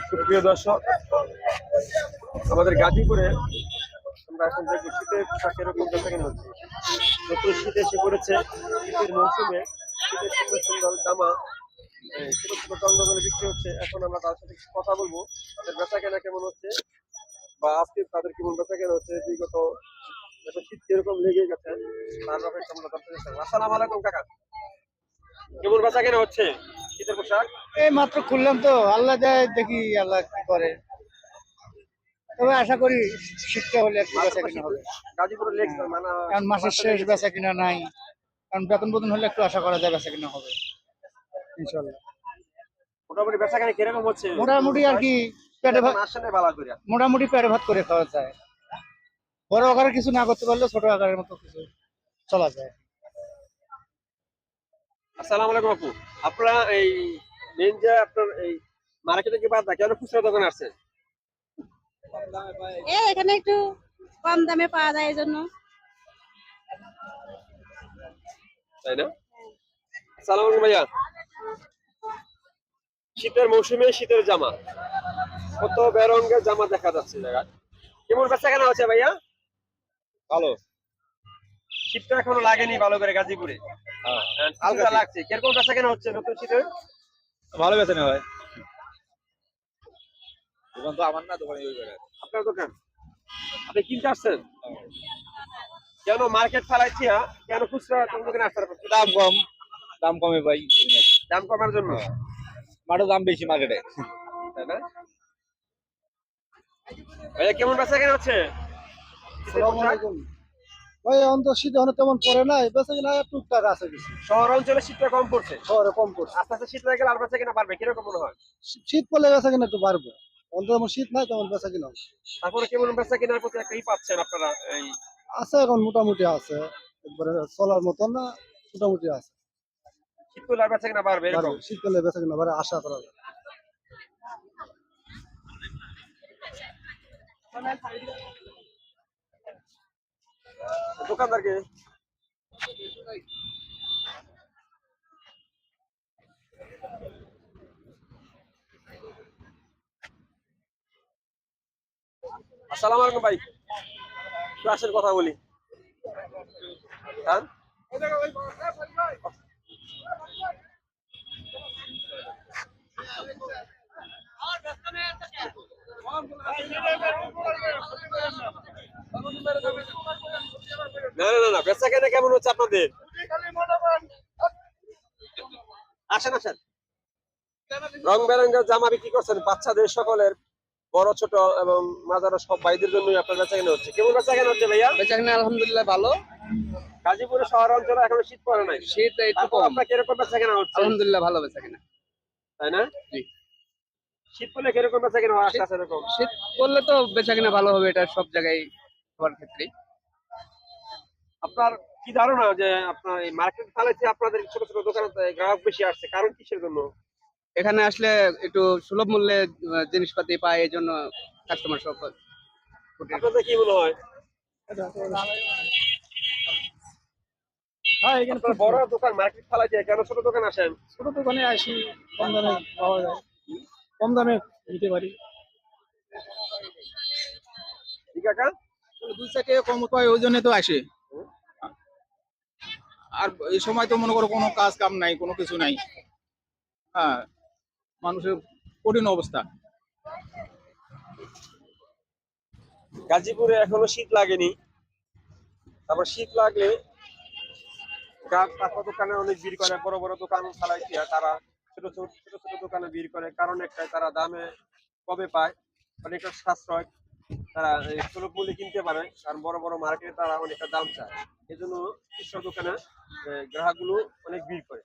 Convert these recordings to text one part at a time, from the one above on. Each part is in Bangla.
সুপ্রিয় দর্শক, আমাদের গাজীপুরে আমরা এখন দেখবো শীতের পোশাক এরকম বেচাকেনা হচ্ছে। নতুন শীত এসে পড়েছে। শীতের মৌসুমে শীতের সুন্দর সুন্দর জামা ছোট ছোট টঙ্গগুলো বিক্রি হচ্ছে। এখন আমরা তার সাথে কিছু কথা বলবো, তাদের বেচাকেনা কেমন হচ্ছে বা আজকে তাদের কেমন বেচাকেনা হচ্ছে। বিগত শীত কিরকম লেগে গেছে তার ব্যাপারে আমরা জানতে চাই। আসসালামু আলাইকুম কাকা, কেমন বেচাকেনা হচ্ছে শীতের পোশাক? এই মাত্র খুললাম তো, আল্লাহ দেয়, দেখি আল্লাহ কি করে। তবে আশা করি শীতটা হলে একটু বেচা কিনা হবে। গাজীপুরের লেক মানে কারণ মাসের শেষ, বেচা কিনা নাই। কারণ বেতন বোতন হলে একটু আশা করা যায় বেচা কিনা হবে ইনশাল্লাহ। মোটামুটি বেচাকেনা কিরকম হচ্ছে? মোটামুটি আর কি পেটে ভাত, আসলে ভালো করে মোটামুটি পেটে ভাত করে খাওয়া যায়। বড় আকারে কিছু না করতে পারলে ছোট আকারের মতো কিছু চলা যায়। আসসালামু আলাইকুম আপু, আপনারা এই মেন যে আপনার এই মার্কেটে কি বাদ কেন খুচরা দোকান আছে? এখানে একটু কম দামে পাওয়া যায় এই জন্য। তাই না? আসসালামু আলাইকুম ভাইয়া, শীতের মৌসুমে শীতের জামা, কত বেরঙ্গের জামা দেখা যাচ্ছে জায়গায়। কেমন বেচাকেনা হচ্ছে ভাইয়া? ভালো। শীতটা এখনো লাগেনি ভালো করে গাজীপুরে, হালকা লাগছে। কিরকম বেচাকেনা হচ্ছে নতুন শীতে? ভালো বেতনে হয়। দোকান তো আমার না, দোকানে আপনার দোকান, আপনি কিনতে আসছেন কেন? মার্কেট ফেলাইছি, কেন খুচরা দোকানে আসতে পারছেন? দাম কম, দাম কমে ভাই। দাম কমার জন্য? মাঠের দাম বেশি মার্কেটে, তাই না ভাইয়া? কেমন বেচাকেনা হচ্ছে? ভাই অন্তর শীত এখন তেমন পড়ে নাই, বেচা কিনা টুকটাক আছে কিছু। শহর অঞ্চলে শীতটা কম পড়ছে, শহরে কম পড়ছে। আস্তে আস্তে শীত লেগে গেলে আর বেচাকেনা বাড়বে, কিরকম মনে হয়? শীত পড়লে বেচা কিনা একটু বাড়বে। অন্তত তেমন শীত নাই, তেমন বেচা কিনা তারপরে কেমন বেচাকেনার প্রতি একটা পাচ্ছেন আপনারা? এই আছে, এখন মোটামুটি আছে, একবারে চলার মতন না, মোটামুটি আছে। শীত করলে আর বেচাকেনা বাড়বে এরকম? শীত পড়লে বেচা কিনা বাড়ে আশা করা যায়। দোকানদারকে আসসালামু আলাইকুম ভাই, একটু আসেন কথা বলি। হ্যাঁ, না না না না, বেচাকেনা কেমন হচ্ছে আপনাদের? আসেন আসেন, রং বেরঙের জামা বিক্রি করছেন বাচ্চাদের সকলের, বড় ছোট এবং মাঝারো সব ভাইদের জন্যই আপনার বেচাকেনা হচ্ছে। কেমন বেচাকেনা হচ্ছে ভাইয়া? বেচাকেনা আলহামদুলিল্লাহ ভালো। গাজীপুরে শহর অঞ্চলে এখনো শীত পড়ে নাই, শীত একটু তারপর কম। আপনার কিরকম বেচাকেনা হচ্ছে? আলহামদুলিল্লাহ ভালো বেচাকেনা। তাই না? জি। শীত পড়লে কিরকম বেচাকেনা হয় আস্তে আস্তে এরকম? শীত করলে তো বেচাকেনা ভালো হবে, এটা সব জায়গায় সবার ক্ষেত্রেই। আপনার কি ধারণা যে আপনার এই মার্কেট চালাইতে আপনাদের ছোট ছোট দোকানে গ্রাহক বেশি আসছে, কারণ কিসের জন্য? এখানে আসলে একটু সুলভ মূল্যে জিনিসপাতি পায়, এই জন্য কাস্টমার সব আপনাদের কি মনে হয়? হ্যাঁ, এখানে আপনার বড় দোকান মার্কেট চালাইতে কেন ছোট দোকান আসেন? ছোট দোকানে আসি, কম দামে পাওয়া যায়, কম দামে নিতে পারি। ঠিক কাকা, দুই চারটে কম পায়, ওই জন্য তো আসে। আর এই সময় তো মনে করো কোনো কাজ কাম নাই, কোনো কিছু নাই। হ্যাঁ, মানুষের কঠিন অবস্থা। গাজীপুরে এখনো শীত লাগেনি, তারপর শীত লাগলে কাপড় দোকানে অনেক ভিড় করে, বড় বড় দোকান চালাইছে তারা ছোট ছোট ছোট ছোট দোকানে ভিড় করে, কারণ একটাই, তারা দামে কমে পায়, অনেকটা সাশ্রয়, তারা সুলভ মূল্যে কিনতে পারে। কারণ বড় বড় মার্কেটে তারা অনেকটা দাম চায়, এই জন্য খুচরা দোকানে গ্রাহকগুলো অনেক ভিড় করে।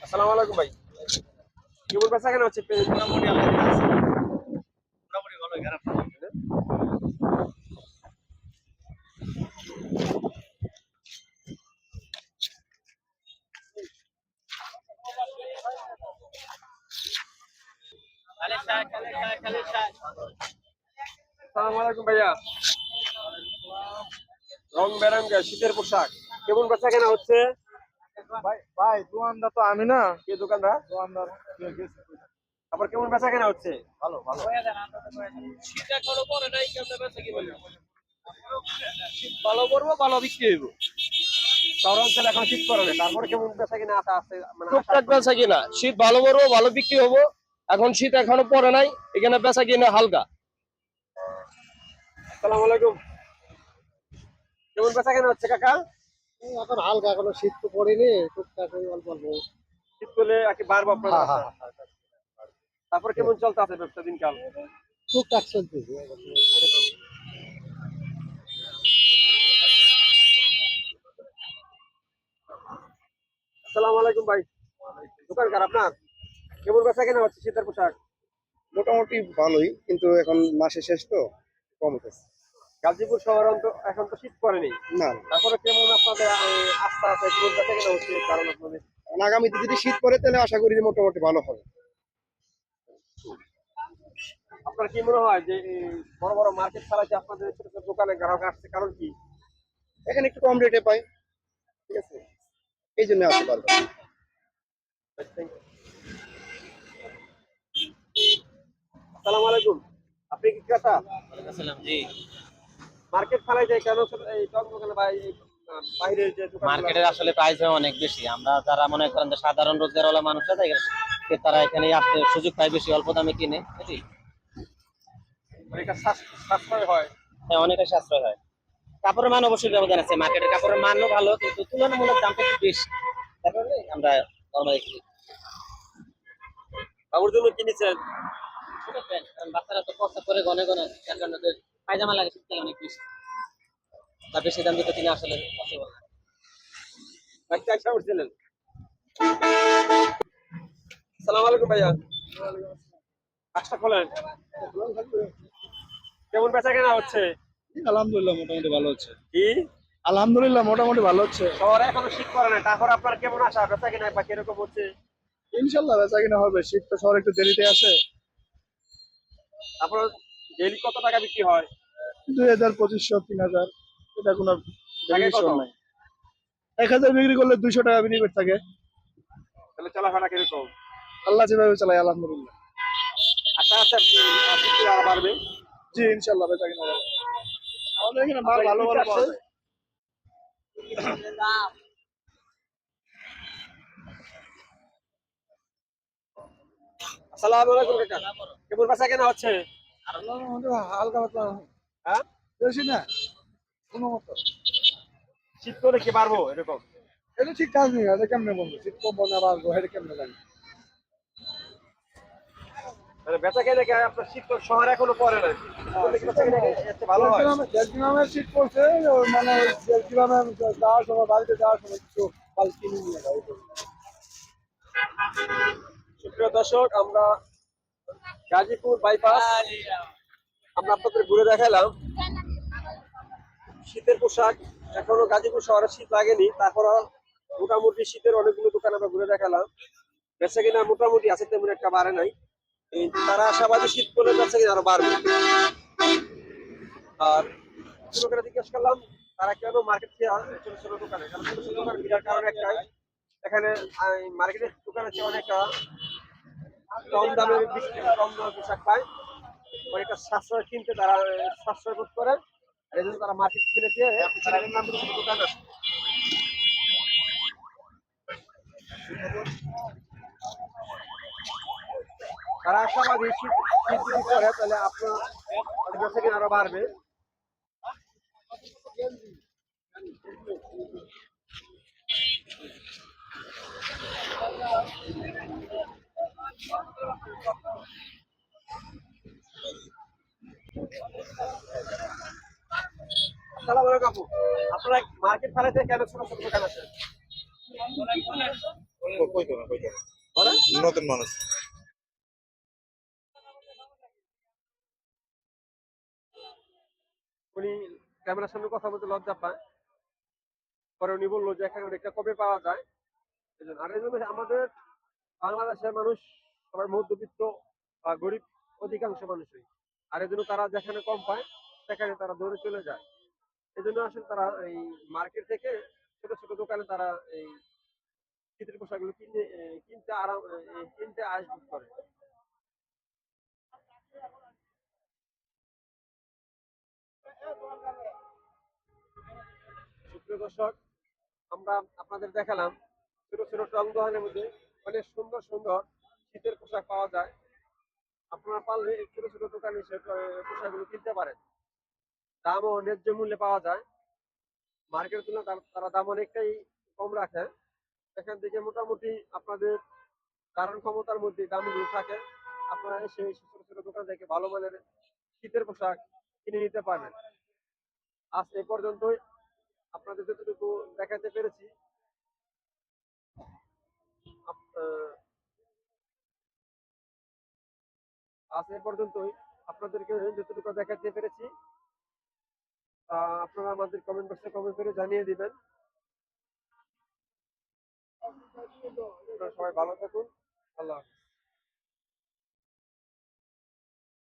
আসসালামু আলাইকুম ভাই, কেমন বেচা কেনা হচ্ছে? মোটামুটি মোটামুটি ভালো, খারাপ না। আসসালামু আলাইকুম ভাইয়া, রং বেরঙের শীতের পোশাক কেমন বেচা কেনা হচ্ছে? ভাই দোকানদার তো আমি না, কে দোকানদার? দোকানদার তারপর কেমন বেচা কেনা হচ্ছে? ভালো ভালো। ভালো করবো, ভালো বিক্রি হইব। শহর অঞ্চলে এখন শীত পড়ে না, তারপরে কেমন বেচা কেনা আশা আছে? মানে আশা টুকটাক আছে? বেচা কিনা, শীত ভালো করবো, ভালো বিক্রি হবো। এখন শীত এখনো পড়ে নাই, এখানে বেচা কিনা হালকা। আসসালামু আলাইকুম। কেমন বেচা কেনা হচ্ছে কাকা? এখন হালকা, এখনো শীত তো পড়েনি, টুকটাক ওই অল্প অল্প। শীত করলে আর কি বাড়বো আপনার হ্যাঁ আশা? হ্যাঁ হ্যাঁ, তারপরে কেমন চলতে আছে ব্যবসা দিনকাল? টুকটাক চলতেছে এরকম। আসসালামু আলাইকুম ভাই। দোকানকার আপনার? কেমন বেচা কেনা হচ্ছে শীতের পোশাক? মোটামুটি ভালোই, কিন্তু এখন মাসের শেষ তো কম উঠেছে। গাজীপুর শহর এখন তো শীত পড়েনি, না তারপরে কেমন আপনাদের আস্থা আছে কেমন বেচা কেনা হচ্ছে কারণ আপনাদের? না, আগামীতে যদি শীত পড়ে তাহলে আশা করি যে মোটামুটি ভালো হবে। আপনার কি মনে হয় যে এই বড় বড় মার্কেট ছাড়া যে আপনাদের ছোট ছোট দোকানে গ্রাহক আসছে কারণ কি? এখানে একটু কম রেটে পাই, ঠিক আছে, এই জন্য আসতে পারবো। আসসালামু আলাইকুম। আপনি কি ক্রেতা? জি। মার্কেট ছাড়াই যায় কেন এই টক দোকানে বা এই বাইরের যে দোকান মার্কেটের আসলে প্রাইস অনেক বেশি। আমরা যারা মনে করেন যে সাধারণ রোজগারওয়ালা মানুষ আছে, তারা এখানে আসতে সুযোগ পায়, বেশি অল্প দামে কিনে, বুঝলি? এটা সাশ্রয় হয়। হ্যাঁ, অনেকটাই সাশ্রয় হয়। কাপড়ের মান অবশ্যই ব্যবধান আছে, মার্কেটের কাপড়ের মানও ভালো, কিন্তু তুলনামূলক দামটা একটু বেশি। তারপরে আমরা নর্মালি কিনি। বাবুর জন্য কিনেছেন? ছোট প্যান্ট, কারণ বাচ্চারা তো কষ্ট করে ঘনে ঘনে, যার কারণে ওদের পায়জামা লাগে শীতকালে অনেক বেশি। তার বেশি দাম দিতে কিনা আসলে পসিবল না। একটা একটা উঠছিলেন। আসসালামু আলাইকুম ভাইয়া। কাজটা খোলেন। কেমন বেচা কেনা হচ্ছে? আলহামদুলিল্লাহ মোটামুটি ভালো হচ্ছে। কি আলহামদুলিল্লাহ মোটামুটি ভালো হচ্ছে। শহরে এখনো শীত পড়ে না, তারপর আপনার কেমন আশা বেচা কেনা বা কিরকম হচ্ছে? ইনশাল্লাহ বেচা কিনা হবে, শীত তো শহরে একটু দেরিতে আসে। তারপর ডেইলি কত টাকা বিক্রি হয়? 2000, 2500, 3000, এটা কোনো টাকা কত? ভেরিয়েশন নাই। 1000 বিক্রি করলে 200 টাকা বেনিফিট থাকে। তাহলে চলাফেরা কিরকম? আল্লাহ যেভাবে চালায় আলহামদুলিল্লাহ। আশা আছে বিক্রি আরো বাড়বে? জি ইনশাল্লাহ বেচা কিনা হবে। আমাদের এখানে মাল আপনার ভালো কি ভালো চাচ্ছেন? পাওয়া যায়। আসসালামু আলাইকুম কাকা। কেমন বেচা কেনা হচ্ছে? হালকা পাতলা, হ্যাঁ, বেশি না কোনো মতো। শীত করে কি বাড়বো এরকম? এটা ঠিক কাজ নেই, এটা কেমনে বলবো শীত কমবো না বাড়বো, এটা কেমনে জানি। মানে বেচা কেনা কি আপনার শীত তো শহরে এখনো পড়ে না, শীত করলে কি বেচা কেনা এর চেয়ে ভালো হয়? গ্রামের শীত পড়ছে, মানে গ্রামে যাওয়ার সময়, বাড়িতে যাওয়ার সময় কিছু মাল কিনে নিয়ে যায়। সুপ্রিয় দর্শক, আমরা গাজীপুর বাইপাস আমরা আপনাদের ঘুরে দেখালাম শীতের পোশাক। এখনো গাজীপুর শহরে শীত লাগেনি, তারপরও মোটামুটি শীতের অনেকগুলো দোকান আমরা ঘুরে দেখালাম। বেচা কিনা মোটামুটি আছে, তেমন একটা বাড়ে নাই। তারা আশাবাদী শীত করলে বেচা কিনা আরো বাড়বে। আর কিছু লোকেরা জিজ্ঞেস করলাম তারা কেন মার্কেট থেকে ছোট ছোট দোকানে, কারণ ছোট ছোট দোকান বিরাট কারণ একটাই, এখানে মার্কেটের দোকানের চেয়ে অনেকটা কম দামের কম দামের পোশাক পায়, অনেকটা সাশ্রয় কিনতে তারা সাশ্রয় বোধ করে। আর এই জন্য তারা মার্কেট কিনে দিয়ে দোকান আসে। তারা আশাবাদী শীত শীত যদি করে তাহলে আপনার বেচা কিনা আরো বাড়বে। আসসালামু আলাইকুম আপু। আপনারা মার্কেট ফেলাতে কেন ছোট ছোট দোকান আছে? বলেন। নতুন মানুষ। উনি ক্যামেরার সামনে কথা বলতে লজ্জা পায়, পরে উনি বললো যে এখানে অনেকটা কমে পাওয়া যায়। এজন্য আর এই জন্য আমাদের বাংলাদেশের মানুষ সবাই মধ্যবিত্ত বা গরিব, অধিকাংশ মানুষই। আর এই জন্য তারা যেখানে কম পায় সেখানে তারা দৌড়ে চলে যায়। এজন্য আসলে তারা এই মার্কেট থেকে ছোট ছোট দোকানে তারা এই শীতের পোশাকগুলো কিনতে আরাম কিনতে আয়োজন করে। সুপ্রিয় দর্শক, আমরা আপনাদের দেখালাম ছোট ছোট টং দোকানের মধ্যে অনেক সুন্দর সুন্দর শীতের পোশাক পাওয়া যায়। আপনারা পারলে এই ছোট ছোট দোকানে সে পোশাকগুলো কিনতে পারেন। দামও ন্যায্য মূল্যে পাওয়া যায়। মার্কেটের তুলনায় তারা দাম অনেকটাই কম রাখে। এখান থেকে মোটামুটি আপনাদের ধারণ ক্ষমতার মধ্যে দামগুলো থাকে। আপনারা এসে এই ছোট ছোট দোকান থেকে ভালো মানের শীতের পোশাক কিনে নিতে পারবেন। আজ এ পর্যন্তই, আপনাদের যতটুকু দেখাতে পেরেছি আজ এ পর্যন্তই আপনাদেরকে যতটুকু দেখাতে পেরেছি আপনারা আমাদের কমেন্ট বক্সে কমেন্ট করে জানিয়ে দিবেন। আপনারা সবাই ভালো থাকুন।